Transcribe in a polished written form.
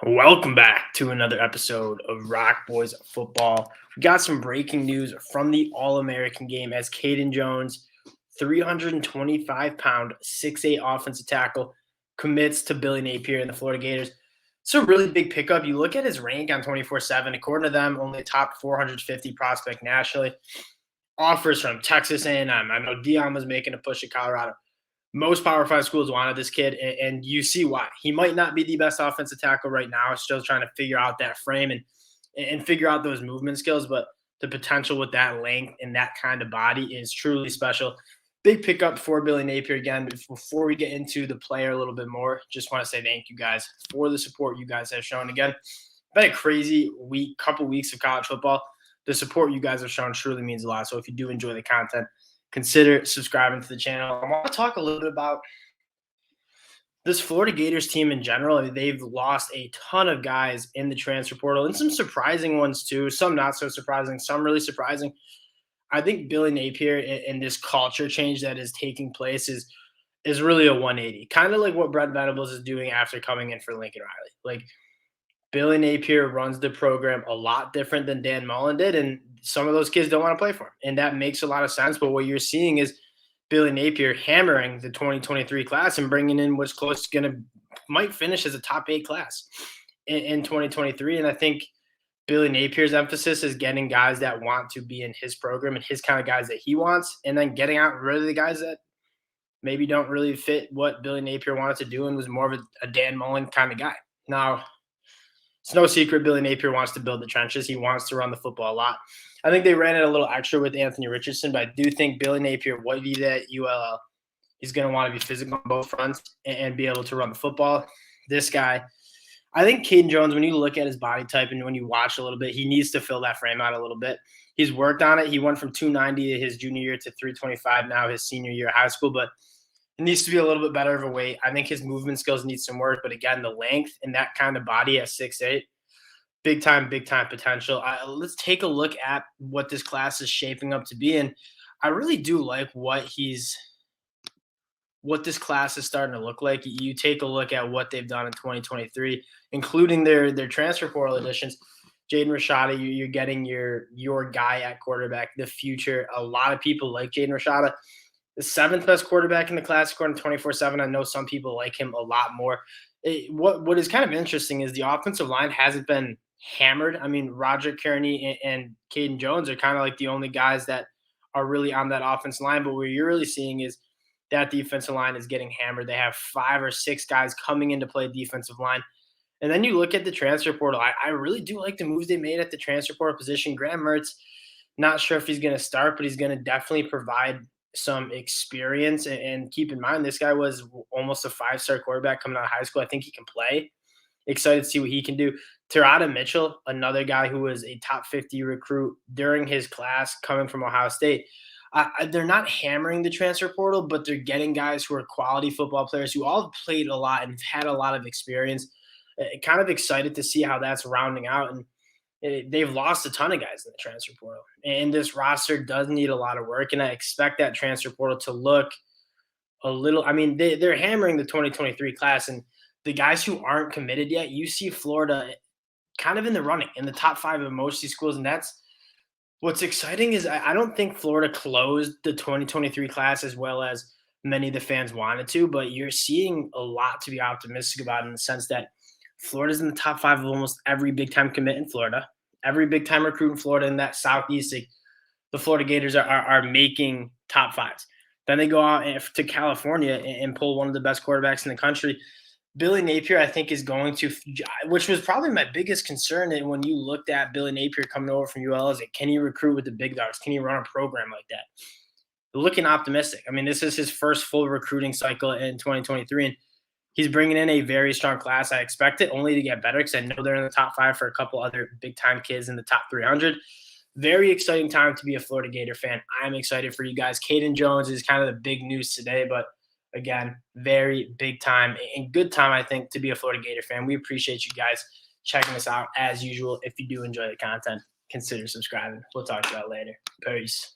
Welcome back to another episode of Rock Boys Football. We got some breaking news from the All-American game as Caden Jones, 325-pound, 6'8" offensive tackle, commits to Billy Napier and the Florida Gators. It's a really big pickup. You look at his rank on 24/7. According to them, only a top 450 prospect nationally. Offers from Texas A&M. I know Dion was making a push at Colorado. Most Power Five schools wanted this kid, and you see why. He might not be the best offensive tackle right now. Still trying to figure out that frame and figure out those movement skills, but the potential with that length and that kind of body is truly special. Big pickup for Billy Napier again. Before we get into the player a little bit more, just want to say thank you guys for the support you guys have shown. Again, been a crazy couple weeks of college football. The support you guys have shown truly means a lot. So if you do enjoy the content, consider subscribing to the channel. I want to talk a little bit about this Florida Gators team in general. I mean, they've lost a ton of guys in the transfer portal and some surprising ones too. Some not so surprising, some really surprising. I think Billy Napier and this culture change that is taking place is really a 180, kind of like what Brent Venables is doing after coming in for Lincoln Riley. Like Billy Napier runs the program a lot different than Dan Mullen did, and some of those kids don't want to play for him, and that makes a lot of sense. But what you're seeing is Billy Napier hammering the 2023 class and bringing in what's close to might finish as a top 8 class in 2023. And I think Billy Napier's emphasis is getting guys that want to be in his program and his kind of guys that he wants, and then getting out rid of the guys that maybe don't really fit what Billy Napier wanted to do and was more of a Dan Mullen kind of guy. Now, it's no secret Billy Napier wants to build the trenches. He wants to run the football a lot. I think they ran it a little extra with Anthony Richardson, but I do think Billy Napier, what he did at ULL, he's going to want to be physical on both fronts and be able to run the football. This guy, I think Caden Jones, when you look at his body type and when you watch a little bit, he needs to fill that frame out a little bit. He's worked on it. He went from 290 his junior year to 325 now his senior year of high school, but it needs to be a little bit better of a weight. I think his movement skills need some work, but again, the length and that kind of body at 6'8", big time potential. Let's take a look at what this class is shaping up to be, and I really do like what this class is starting to look like. You take a look at what they've done in 2023, including their transfer portal additions. Jaden Rashada, you're getting your guy at quarterback, the future. A lot of people like Jaden Rashada. The 7th best quarterback in the class, according to 24/7. I know some people like him a lot more. What is kind of interesting is the offensive line hasn't been hammered. I mean, Roger Kearney and Caden Jones are kind of like the only guys that are really on that offensive line. But what you're really seeing is that defensive line is getting hammered. They have 5 or 6 guys coming in to play defensive line. And then you look at the transfer portal. I really do like the moves they made at the transfer portal position. Graham Mertz, not sure if he's going to start, but he's going to definitely provide some experience. And keep in mind, this guy was almost a 5-star quarterback coming out of high school. I think he can play. Excited to see what he can do. Terada Mitchell, another guy who was a top 50 recruit during his class coming from Ohio State. They're not hammering the transfer portal, but they're getting guys who are quality football players who all played a lot and have had a lot of experience. Kind of excited to see how that's rounding out. And they've lost a ton of guys in the transfer portal. And this roster does need a lot of work, and I expect that transfer portal to look a little – I mean, they're hammering the 2023 class, and the guys who aren't committed yet, you see Florida kind of in the running, in the top 5 of most of these schools, and that's what's exciting is I don't think Florida closed the 2023 class as well as many of the fans wanted to, but you're seeing a lot to be optimistic about in the sense that Florida's in the top 5 of almost every big-time commit in Florida, every big-time recruit in Florida in that Southeast. The Florida Gators are making top 5s. Then they go out to California and pull one of the best quarterbacks in the country. Billy Napier, I think, is going to, which was probably my biggest concern when you looked at Billy Napier coming over from UL, is can he recruit with the big dogs? Can he run a program like that? Looking optimistic. I mean, this is his first full recruiting cycle in 2023, and he's bringing in a very strong class. I expect it only to get better because I know they're in the top 5 for a couple other big-time kids in the top 300. Very exciting time to be a Florida Gator fan. I'm excited for you guys. Caden Jones is kind of the big news today, but again, very big time and good time, I think, to be a Florida Gator fan. We appreciate you guys checking us out as usual. If you do enjoy the content, consider subscribing. We'll talk to y'all later. Peace.